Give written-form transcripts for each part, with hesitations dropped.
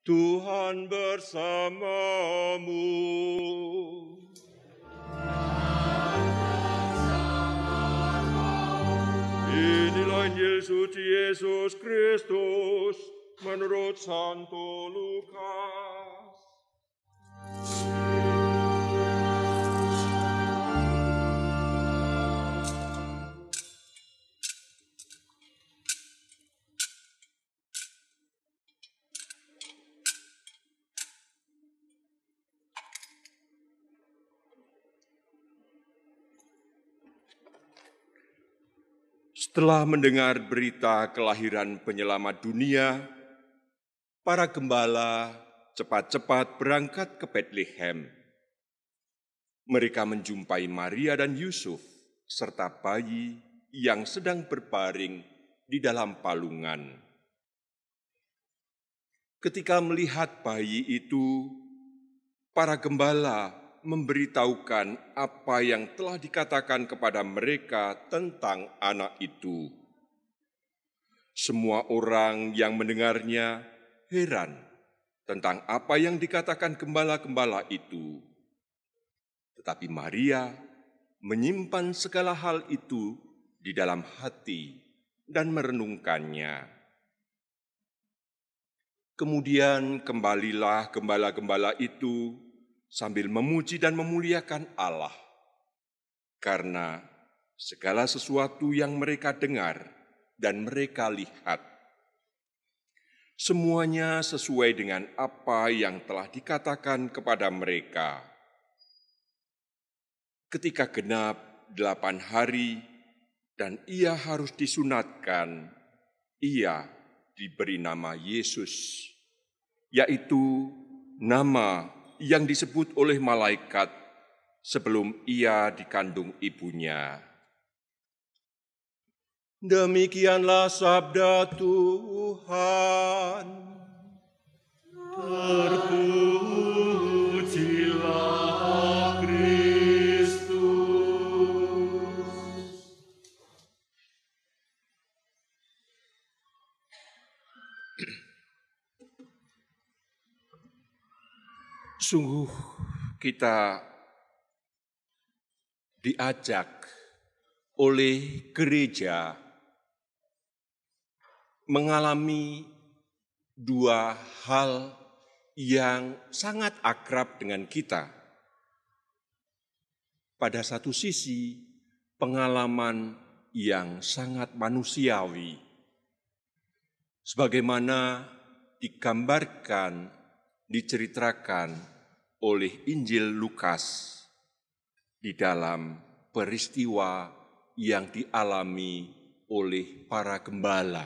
Tuhan bersamamu. Inilah Injil suci Yesus Kristus menurut Santo Lukas. Setelah mendengar berita kelahiran penyelamat dunia, para gembala cepat-cepat berangkat ke Betlehem. Mereka menjumpai Maria dan Yusuf serta bayi yang sedang berbaring di dalam palungan. Ketika melihat bayi itu, para gembala memberitahukan apa yang telah dikatakan kepada mereka tentang anak itu. Semua orang yang mendengarnya heran tentang apa yang dikatakan gembala-gembala itu. Tetapi Maria menyimpan segala hal itu di dalam hati dan merenungkannya. Kemudian kembalilah gembala-gembala itu sambil memuji dan memuliakan Allah, karena segala sesuatu yang mereka dengar dan mereka lihat, semuanya sesuai dengan apa yang telah dikatakan kepada mereka. Ketika genap 8 hari dan ia harus disunatkan, ia diberi nama Yesus, yaitu nama yang disebut oleh malaikat sebelum ia dikandung ibunya. Demikianlah sabda Tuhan. Terpujilah Kristus. Sungguh kita diajak oleh gereja mengalami dua hal yang sangat akrab dengan kita. Pada satu sisi, pengalaman yang sangat manusiawi, sebagaimana digambarkan, diceritakan oleh Injil Lukas di dalam peristiwa yang dialami oleh para gembala,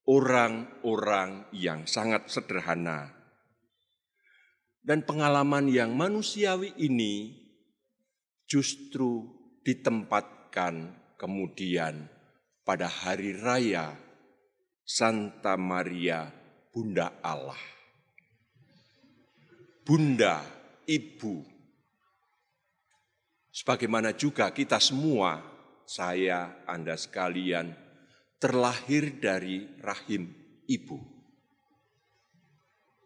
orang-orang yang sangat sederhana. Dan pengalaman yang manusiawi ini justru ditempatkan kemudian pada hari raya Santa Maria Bunda Allah. Bunda, Ibu. Sebagaimana juga kita semua, saya, Anda sekalian, terlahir dari rahim ibu.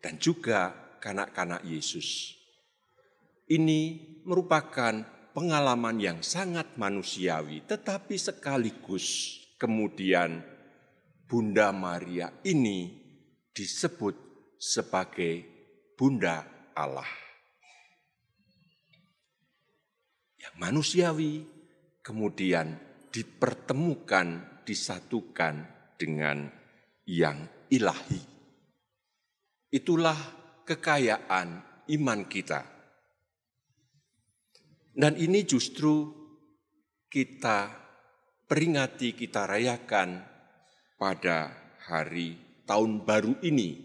Dan juga kanak-kanak Yesus. Ini merupakan pengalaman yang sangat manusiawi, tetapi sekaligus kemudian Bunda Maria ini disebut sebagai Bunda Allah. Yang manusiawi kemudian dipertemukan, disatukan dengan yang ilahi. Itulah kekayaan iman kita. Dan ini justru kita peringati, kita rayakan pada hari tahun baru ini.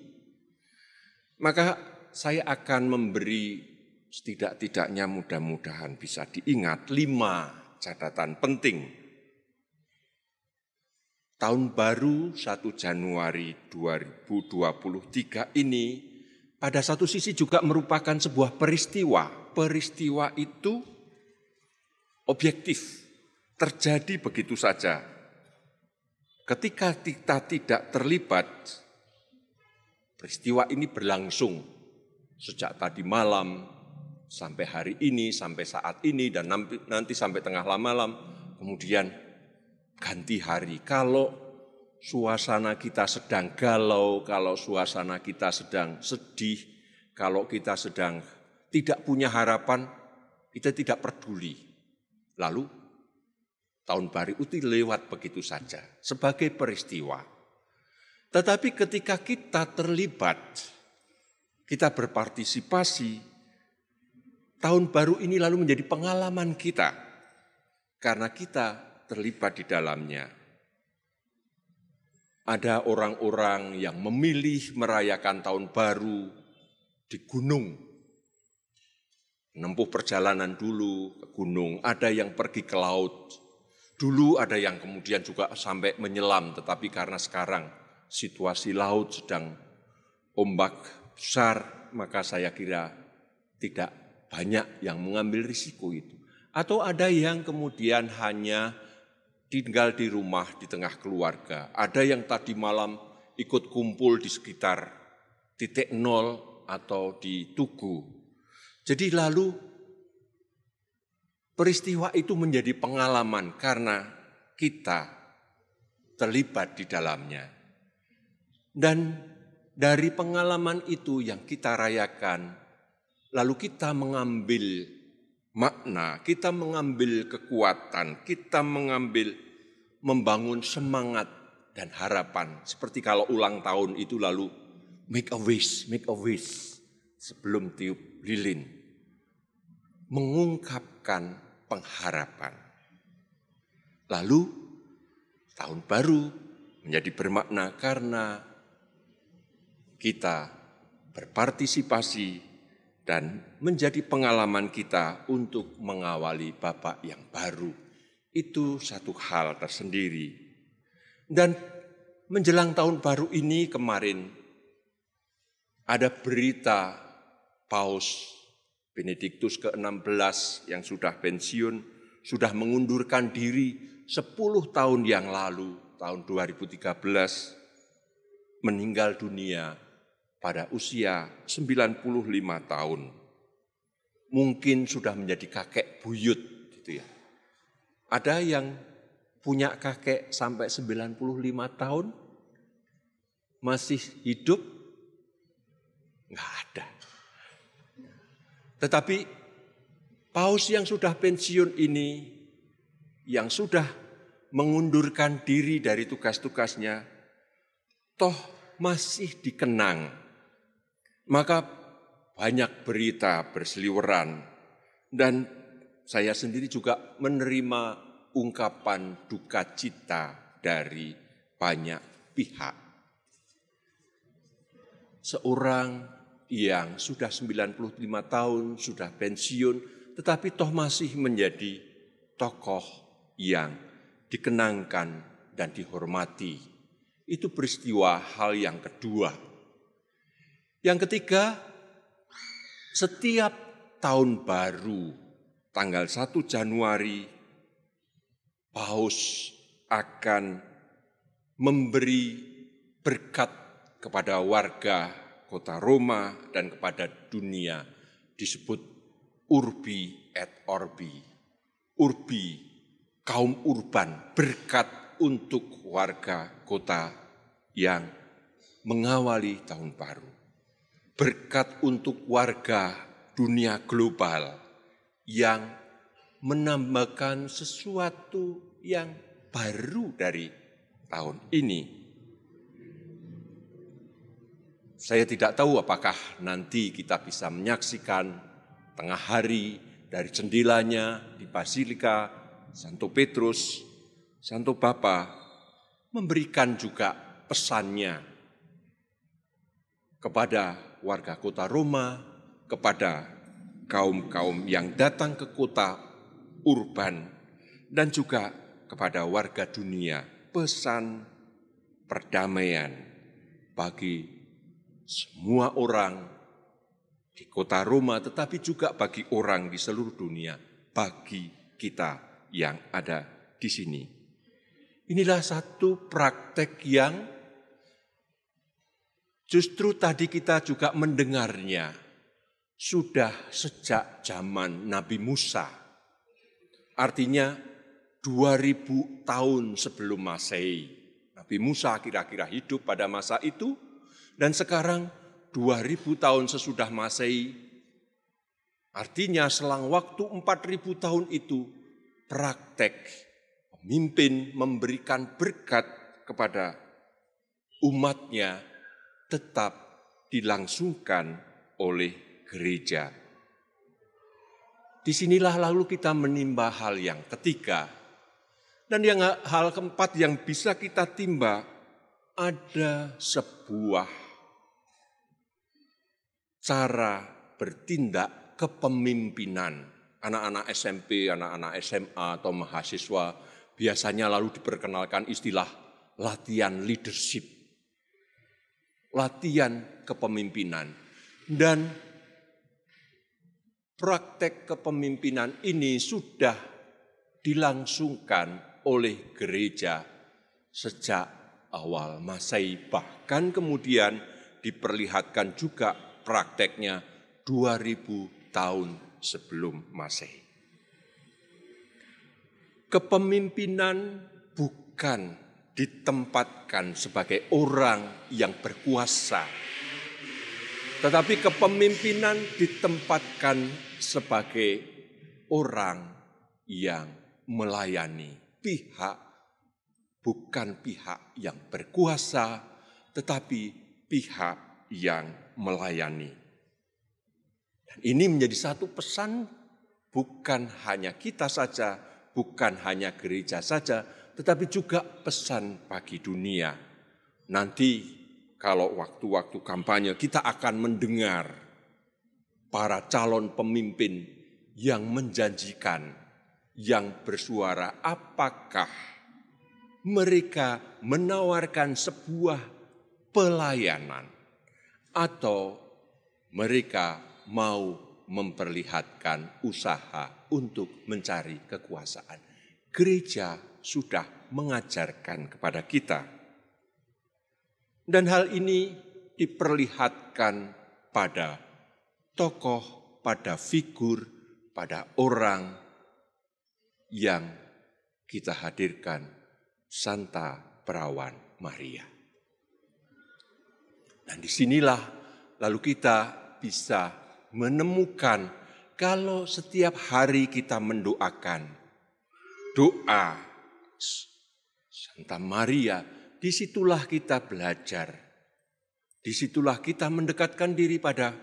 Maka saya akan memberi setidak-tidaknya mudah-mudahan bisa diingat 5 catatan penting. Tahun baru 1 Januari 2023 ini pada satu sisi juga merupakan sebuah peristiwa. Peristiwa itu objektif, terjadi begitu saja. Ketika kita tidak terlibat, Peristiwa ini berlangsung sejak tadi malam sampai hari ini, sampai saat ini, dan nanti sampai tengah malam, kemudian ganti hari. Kalau suasana kita sedang galau, kalau suasana kita sedang sedih, kalau kita sedang tidak punya harapan, kita tidak peduli. Lalu tahun baru itu lewat begitu saja sebagai peristiwa. Tetapi ketika kita terlibat, kita berpartisipasi, tahun baru ini lalu menjadi pengalaman kita karena kita terlibat di dalamnya. Ada orang-orang yang memilih merayakan tahun baru di gunung. Menempuh perjalanan dulu ke gunung, ada yang pergi ke laut. Dulu ada yang kemudian juga sampai menyelam, tetapi karena sekarang situasi laut sedang ombak besar, maka saya kira tidak banyak yang mengambil risiko itu. Atau ada yang kemudian hanya tinggal di rumah di tengah keluarga. Ada yang tadi malam ikut kumpul di sekitar titik nol atau di Tugu. Jadi lalu peristiwa itu menjadi pengalaman karena kita terlibat di dalamnya. Dan dari pengalaman itu yang kita rayakan, lalu kita mengambil makna, kita mengambil kekuatan, kita membangun semangat dan harapan. Seperti kalau ulang tahun itu lalu make a wish sebelum tiup lilin. Mengungkapkan pengharapan. Lalu tahun baru menjadi bermakna karena kita berpartisipasi dan menjadi pengalaman kita untuk mengawali babak yang baru. Itu satu hal tersendiri. Dan menjelang tahun baru ini kemarin ada berita Paus Benediktus ke-16 yang sudah pensiun, sudah mengundurkan diri 10 tahun yang lalu, tahun 2013, meninggal dunia pada usia 95 tahun. Mungkin sudah menjadi kakek buyut gitu ya. Ada yang punya kakek sampai 95 tahun masih hidup? Enggak ada. Tetapi Paus yang sudah pensiun ini, yang sudah mengundurkan diri dari tugas-tugasnya, toh masih dikenang. Maka banyak berita berseliweran dan saya sendiri juga menerima ungkapan duka cita dari banyak pihak. Seorang yang sudah 95 tahun, sudah pensiun, tetapi toh masih menjadi tokoh yang dikenangkan dan dihormati. Itu peristiwa hal yang kedua. Yang ketiga, setiap tahun baru, tanggal 1 Januari, Paus akan memberi berkat kepada warga kota Roma dan kepada dunia, disebut Urbi et Orbi. Urbi, kaum urban, berkat untuk warga kota yang mengawali tahun baru. Berkat untuk warga dunia global yang menambahkan sesuatu yang baru dari tahun ini. Saya tidak tahu apakah nanti kita bisa menyaksikan tengah hari dari jendelanya di Basilika Santo Petrus, Santo Bapa memberikan juga pesannya kepada warga kota Roma, kepada kaum-kaum yang datang ke kota urban, dan juga kepada warga dunia, pesan perdamaian bagi semua orang di kota Roma, tetapi juga bagi orang di seluruh dunia, bagi kita yang ada di sini. Inilah satu praktek yang Justru tadi kita juga mendengarnya sudah sejak zaman Nabi Musa. Artinya 2000 tahun sebelum Masehi. Nabi Musa kira-kira hidup pada masa itu, dan sekarang 2000 tahun sesudah Masehi, artinya selang waktu 4000 tahun itu, praktek pemimpin memberikan berkat kepada umatnya tetap dilangsungkan oleh gereja. Disinilah lalu kita menimba hal yang ketiga. Dan hal keempat yang bisa kita timba, ada sebuah cara bertindak kepemimpinan. Anak-anak SMP, anak-anak SMA atau mahasiswa biasanya lalu diperkenalkan istilah latihan leadership. Latihan kepemimpinan. Dan praktek kepemimpinan ini sudah dilangsungkan oleh gereja sejak awal Masehi, bahkan kemudian diperlihatkan juga prakteknya 2000 tahun sebelum Masehi. Kepemimpinan bukan ditempatkan sebagai orang yang berkuasa, tetapi kepemimpinan ditempatkan sebagai orang yang melayani. Pihak bukan pihak yang berkuasa, tetapi pihak yang melayani. Dan ini menjadi satu pesan bukan hanya kita saja, bukan hanya gereja saja, tetapi juga pesan bagi dunia. Nanti kalau waktu-waktu kampanye kita akan mendengar para calon pemimpin yang menjanjikan, yang bersuara, apakah mereka menawarkan sebuah pelayanan atau mereka mau memperlihatkan usaha untuk mencari kekuasaan. Gereja sudah mengajarkan kepada kita. Dan hal ini diperlihatkan pada tokoh, pada figur, pada orang yang kita hadirkan, Santa Perawan Maria. Dan disinilah lalu kita bisa menemukan kalau setiap hari kita mendoakan doa Santa Maria, disitulah kita belajar, disitulah kita mendekatkan diri pada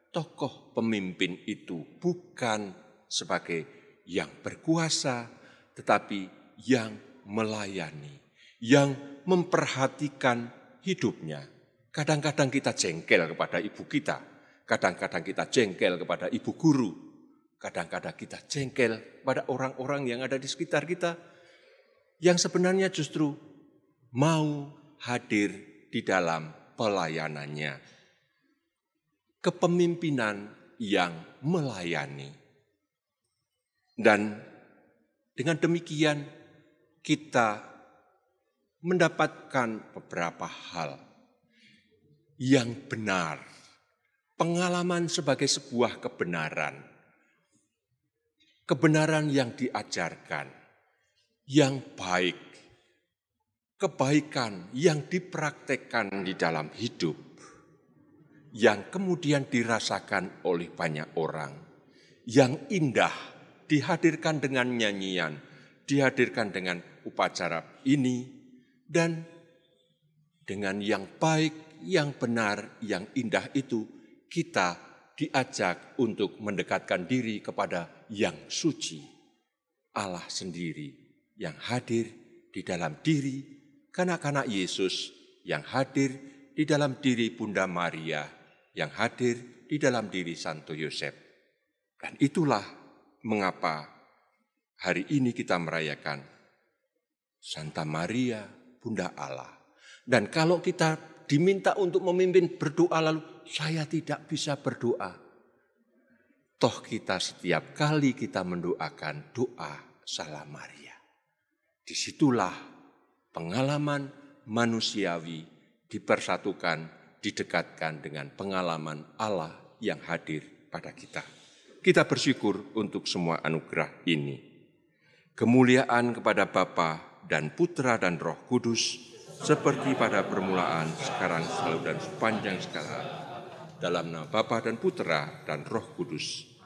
tokoh pemimpin itu, bukan sebagai yang berkuasa, tetapi yang melayani, yang memperhatikan hidupnya. Kadang-kadang kita jengkel kepada ibu kita, kadang-kadang kita jengkel kepada ibu guru, kadang-kadang kita jengkel pada orang-orang yang ada di sekitar kita, yang sebenarnya justru mau hadir di dalam pelayanannya. Kepemimpinan yang melayani. Dan dengan demikian kita mendapatkan beberapa hal yang benar. Pengalaman sebagai sebuah kebenaran. Kebenaran yang diajarkan, yang baik. Kebaikan yang dipraktekkan di dalam hidup. Yang kemudian dirasakan oleh banyak orang. Yang indah. Dihadirkan dengan nyanyian, dihadirkan dengan upacara ini, dan dengan yang baik, yang benar, yang indah itu, kita diajak untuk mendekatkan diri kepada yang suci, Allah sendiri, yang hadir di dalam diri kanak-kanak Yesus, yang hadir di dalam diri Bunda Maria, yang hadir di dalam diri Santo Yosef. Dan itulah mengapa hari ini kita merayakan Santa Maria, Bunda Allah. Dan kalau kita diminta untuk memimpin berdoa lalu, saya tidak bisa berdoa. Toh kita setiap kali kita mendoakan doa Salam Maria. Disitulah pengalaman manusiawi dipersatukan didekatkan dengan pengalaman Allah yang hadir pada kita. Kita bersyukur untuk semua anugerah ini. Kemuliaan kepada Bapa dan Putra dan Roh Kudus, seperti pada permulaan, sekarang, selalu, dan sepanjang segala. Dalam nama Bapa dan Putra dan Roh Kudus.